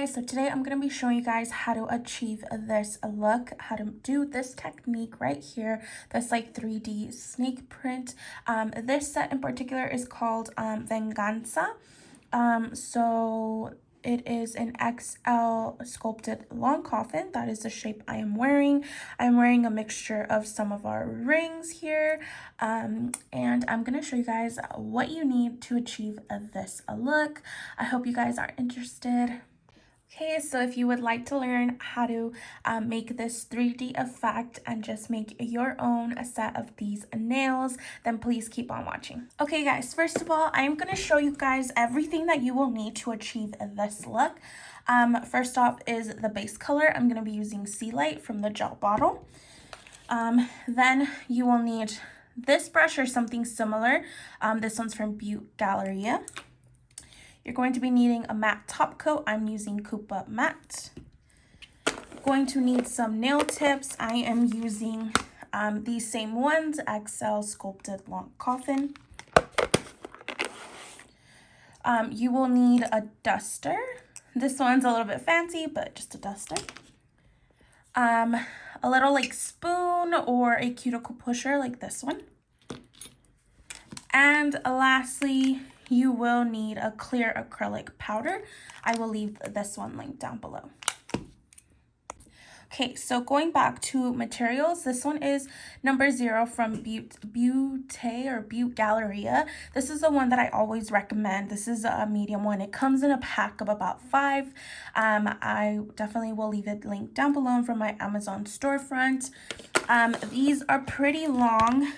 guys, so today I'm going to be showing you guys how to achieve this look, how to do this technique right here, this like 3D snake print. This set in particular is called Venganza. So it is an XL sculpted long coffin. That is the shape I am wearing. I'm wearing a mixture of some of our rings here. And I'm going to show you guys what you need to achieve this look. I hope you guys are interested. Okay, so if you would like to learn how to make this 3D effect and just make your own set of these nails, then please keep on watching. Okay guys, first of all, I'm going to show you guys everything that you will need to achieve this look. First off is the base color. I'm going to be using Sea Light from the gel bottle. Then you will need this brush or something similar. This one's from Beauty Galleria. You're going to be needing a matte top coat. I'm using Coupa Matte. Going to need some nail tips. I am using these same ones, XL Sculpted Long Coffin. You will need a duster. This one's a little bit fancy, but just a duster. A little like spoon or a cuticle pusher like this one. And lastly, you will need a clear acrylic powder. I will leave this one linked down below. Okay, so going back to materials, this one is number 0 from Beauty Galleria. This is the one that I always recommend. This is a medium one. It comes in a pack of about 5. I definitely will leave it linked down below from my Amazon storefront. These are pretty long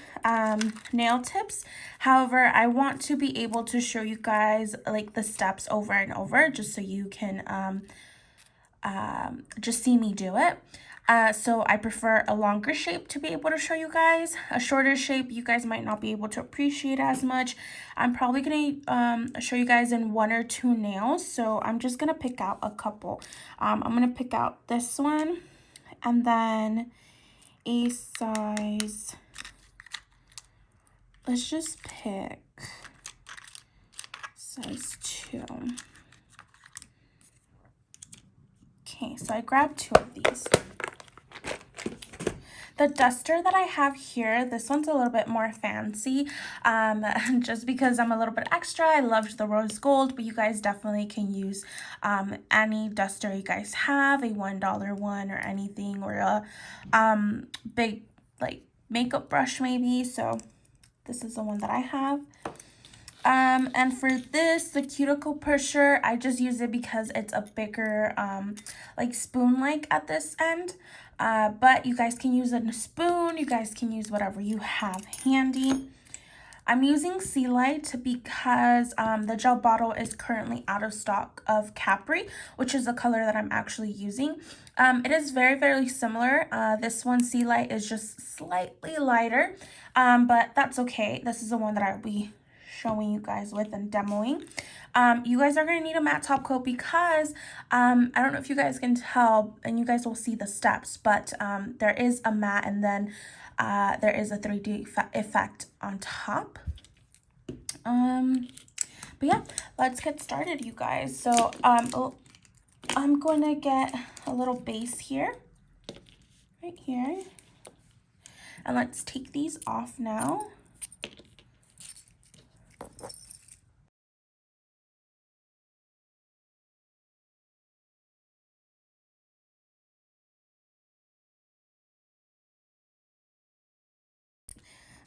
nail tips. However, I want to be able to show you guys like the steps over and over just so you can just see me do it. So I prefer a longer shape to be able to show you guys. A shorter shape you guys might not be able to appreciate as much. I'm probably gonna show you guys in 1 or 2 nails, so I'm just gonna pick out a couple. I'm gonna pick out this one and then a size, let's just pick size 2. Okay, so I grabbed 2 of these. The duster that I have here, this one's a little bit more fancy, just because I'm a little bit extra. I loved the rose gold, but you guys definitely can use any duster you guys have, a $1 one or anything, or a big like makeup brush maybe. So this is the one that I have. And for this, the cuticle pusher, I just use it because it's a bigger, like spoon-like at this end. But you guys can use a spoon, you guys can use whatever you have handy. I'm using Sea Light because the gel bottle is currently out of stock of Capri, which is the color that I'm actually using. It is very, very similar. This one, Sea Light, is just slightly lighter, but that's okay. This is the one that I'll be showing you guys with and demoing. You guys are going to need a matte top coat because I don't know if you guys can tell, and you guys will see the steps, but there is a matte and then there is a 3D effect on top. But yeah, let's get started, you guys. So I'm going to get a little base here, right here, and let's take these off now.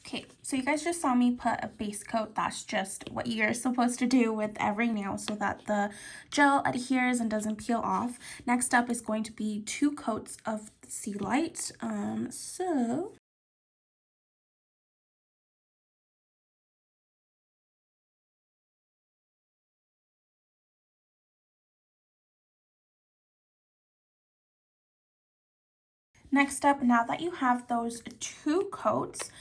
Okay, so you guys just saw me put a base coat. That's just what you're supposed to do with every nail so that the gel adheres and doesn't peel off. Next up is going to be 2 coats of Sea Light. Next up, now that you have those 2 coats,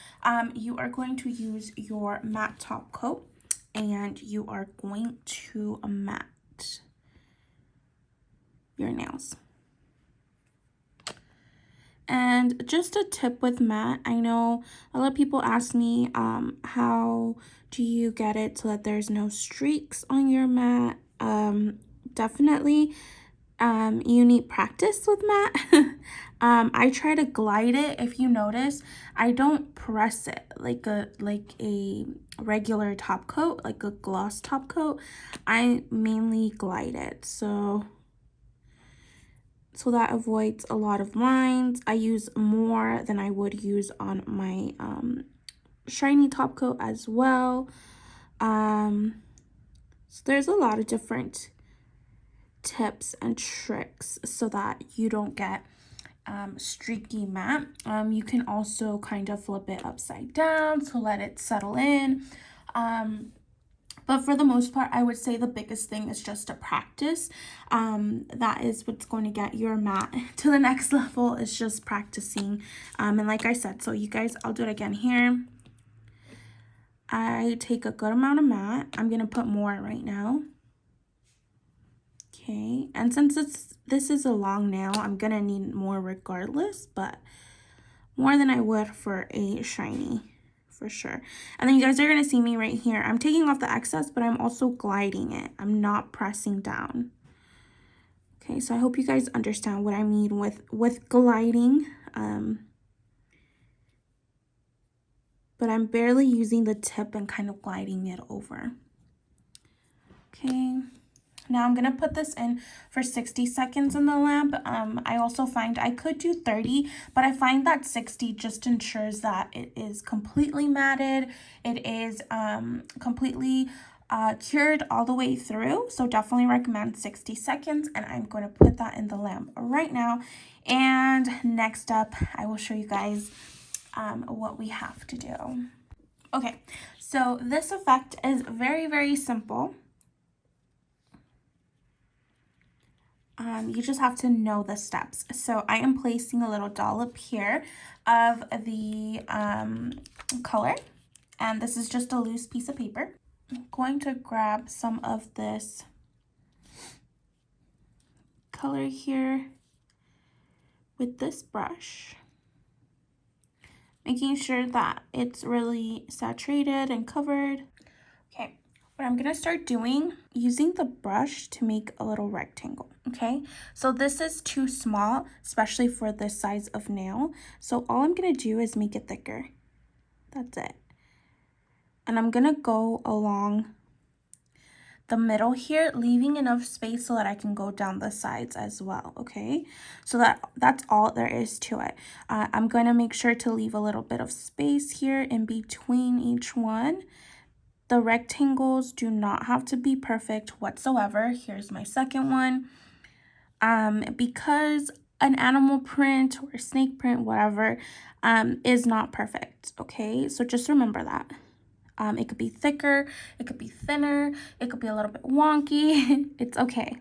you are going to use your matte top coat and you are going to matte your nails. And just a tip with matte, I know a lot of people ask me, how do you get it so that there's no streaks on your matte? Definitely you need practice with matte. I try to glide it. If you notice, I don't press it like a regular top coat, like a gloss top coat. I mainly glide it, so that avoids a lot of lines. I use more than I would use on my shiny top coat as well. So there's a lot of different tips and tricks so that you don't get streaky matte. You can also kind of flip it upside down to let it settle in. But for the most part, I would say the biggest thing is just to practice. That is what's going to get your matte to the next level, is just practicing. And like I said, so you guys, I'll do it again here. I take a good amount of matte. I'm going to put more right now. Okay, and since this is a long nail, I'm gonna need more regardless, but more than I would for a shiny, for sure. And then you guys are gonna see me right here. I'm taking off the excess, but I'm also gliding it. I'm not pressing down. Okay, so I hope you guys understand what I mean with gliding. But I'm barely using the tip and kind of gliding it over. Okay. Now I'm gonna put this in for 60 seconds in the lamp. I also find I could do 30, but I find that 60 just ensures that it is completely matted. It is completely cured all the way through. So definitely recommend 60 seconds, and I'm going to put that in the lamp right now. And next up, I will show you guys what we have to do. Okay, so this effect is very, very simple. You just have to know the steps. So I am placing a little dollop here of the color, and this is just a loose piece of paper. I'm going to grab some of this color here with this brush, making sure that it's really saturated and covered. Okay, what I'm gonna start doing, using the brush to make a little rectangle. Okay, so this is too small, especially for this size of nail. So all I'm gonna do is make it thicker. That's it. And I'm gonna go along the middle here, leaving enough space so that I can go down the sides as well. Okay, so that's all there is to it. I'm going to make sure to leave a little bit of space here in between each one. The rectangles do not have to be perfect whatsoever. Here's my second one. Because an animal print or a snake print, whatever, is not perfect. Okay, so just remember that. It could be thicker, it could be thinner, it could be a little bit wonky. It's okay.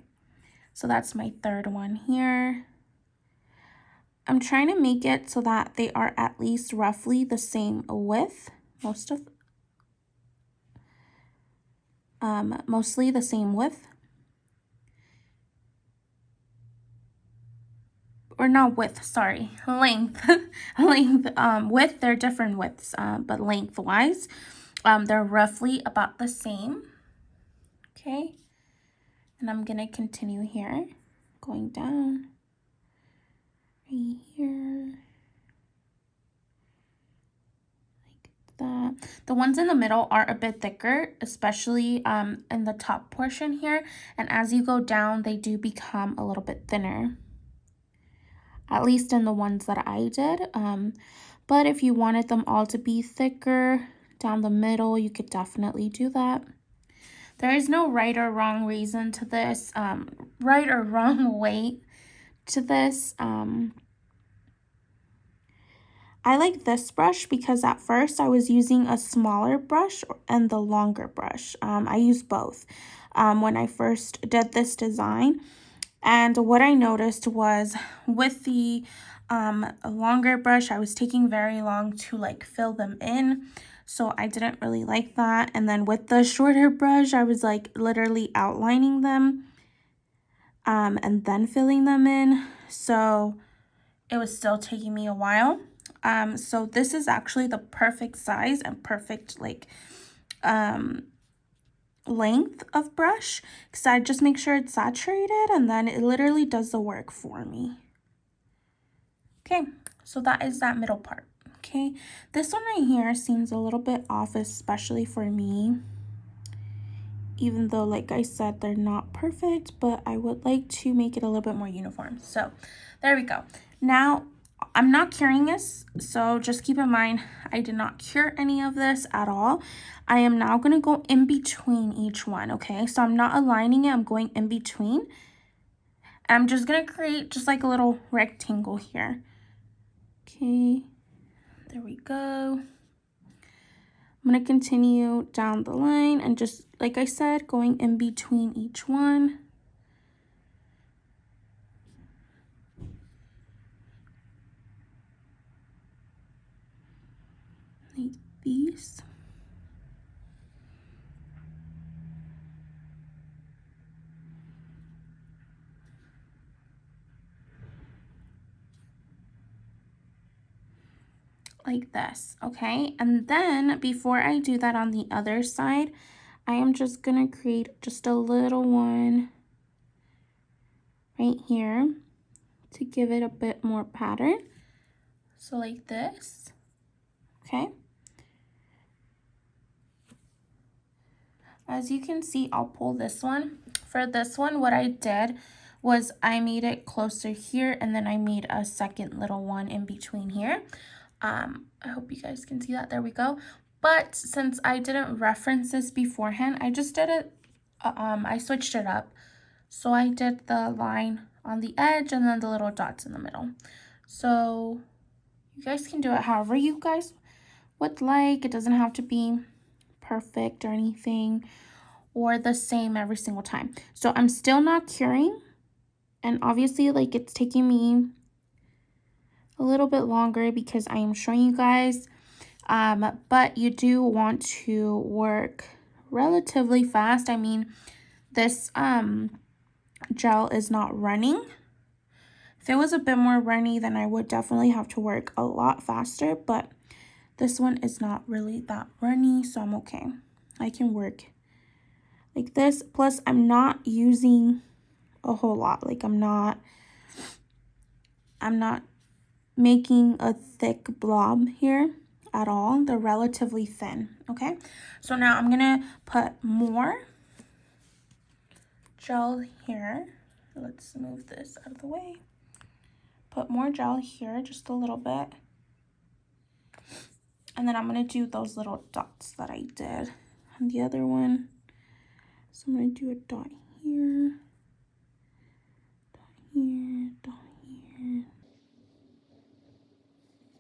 So that's my third one here. I'm trying to make it so that they are at least roughly the same width. Mostly the same width. Or not width, sorry, length. Length, width, they're different widths, but lengthwise, they're roughly about the same. Okay, and I'm gonna continue here, going down right here, like that. The ones in the middle are a bit thicker, especially in the top portion here, and as you go down, they do become a little bit thinner, at least in the ones that I did. But if you wanted them all to be thicker down the middle, you could definitely do that. There is no right or wrong reason to this, right or wrong way to this. I like this brush because at first I was using a smaller brush and the longer brush. I use both when I first did this design. And what I noticed was with the longer brush, I was taking very long to like fill them in. So I didn't really like that. And then with the shorter brush, I was like literally outlining them and then filling them in. So it was still taking me a while. So this is actually the perfect size and perfect like length of brush because I just make sure it's saturated, and then it literally does the work for me. Okay, so that is that middle part. Okay, this one right here seems a little bit off, especially for me, even though, like I said, they're not perfect, but I would like to make it a little bit more uniform. So there we go. Now I'm not curing this, so just keep in mind I did not cure any of this at all. I am now going to go in between each one. Okay, so I'm not aligning it, I'm going in between. And I'm just going to create just like a little rectangle here. Okay, there we go. I'm going to continue down the line and just, like I said, going in between each one. Like these. Like this, okay? And then before I do that on the other side, I am just gonna create just a little one right here to give it a bit more pattern. So like this, okay? As you can see, I'll pull this one. For this one, what I did was I made it closer here, and then I made a second little one in between here. I hope you guys can see that. There we go. But since I didn't reference this beforehand, I just did it, I switched it up. So I did the line on the edge and then the little dots in the middle. So you guys can do it however you guys would like. It doesn't have to be perfect or anything or the same every single time. So I'm still not curing, and obviously like it's taking me a little bit longer because I am showing you guys, but you do want to work relatively fast. I mean, this gel is not running. If it was a bit more runny, then I would definitely have to work a lot faster, but this one is not really that runny, so I'm okay. I can work like this. Plus, I'm not using a whole lot. Like I'm not making a thick blob here at all. They're relatively thin, okay? So now I'm gonna put more gel here. Let's move this out of the way. Put more gel here, just a little bit. And then I'm gonna do those little dots that I did on the other one. So I'm gonna do a dot here, dot here, dot here.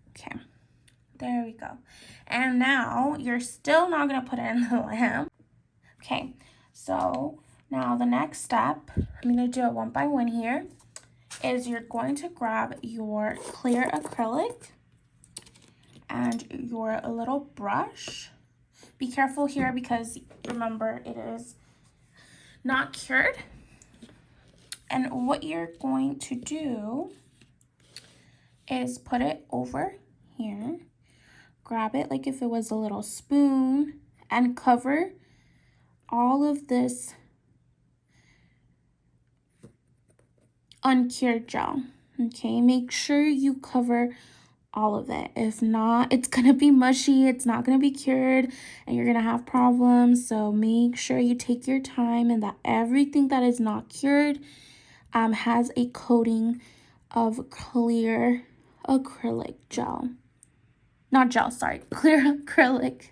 Okay, there we go. And now you're still not gonna put it in the lamp. Okay, so now the next step, I'm gonna do it one by one here, is you're going to grab your clear acrylic and your little brush. Be careful here because remember it is not cured. And what you're going to do is put it over here, grab it like if it was a little spoon, and cover all of this uncured gel. Okay, make sure you cover all of it. If not, it's gonna be mushy, it's not gonna be cured, and you're gonna have problems. So make sure you take your time and that everything that is not cured has a coating of clear acrylic gel. Not gel, sorry, clear acrylic.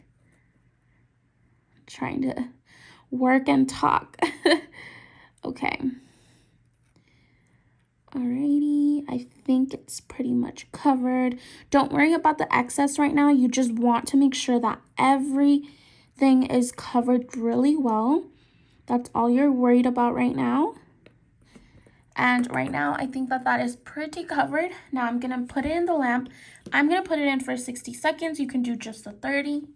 Trying to work and talk. Okay. Alrighty, I think it's pretty much covered. Don't worry about the excess right now. You just want to make sure that everything is covered really well. That's all you're worried about right now. And right now, I think that that is pretty covered. Now I'm gonna put it in the lamp. I'm gonna put it in for 60 seconds. You can do just the 30.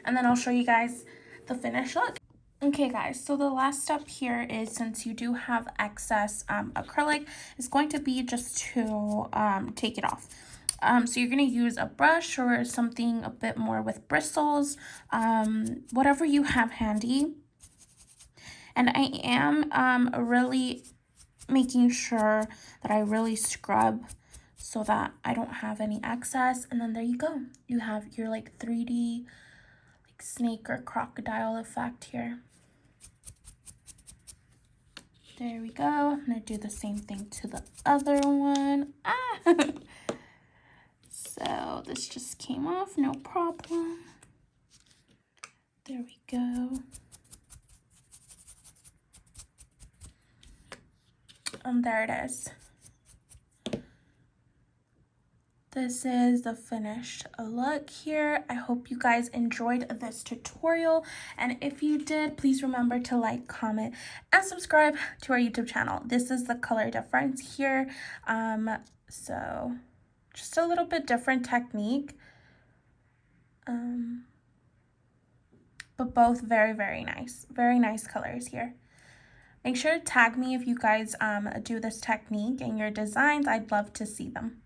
And then I'll show you guys the finished look. Okay guys, so the last step here is, since you do have excess acrylic, is going to be just to take it off. So you're going to use a brush or something a bit more with bristles, whatever you have handy. And I am really making sure that I really scrub so that I don't have any excess. And then there you go. You have your like 3D like snake or crocodile effect here. There we go. I'm going to do the same thing to the other one. So this just came off, no problem. There we go. And there it is. This is the finished look here. I hope you guys enjoyed this tutorial. And if you did, please remember to like, comment, and subscribe to our YouTube channel. This is the color difference here. So just a little bit different technique. But both very, very nice. Very nice colors here. Make sure to tag me if you guys do this technique in your designs. I'd love to see them.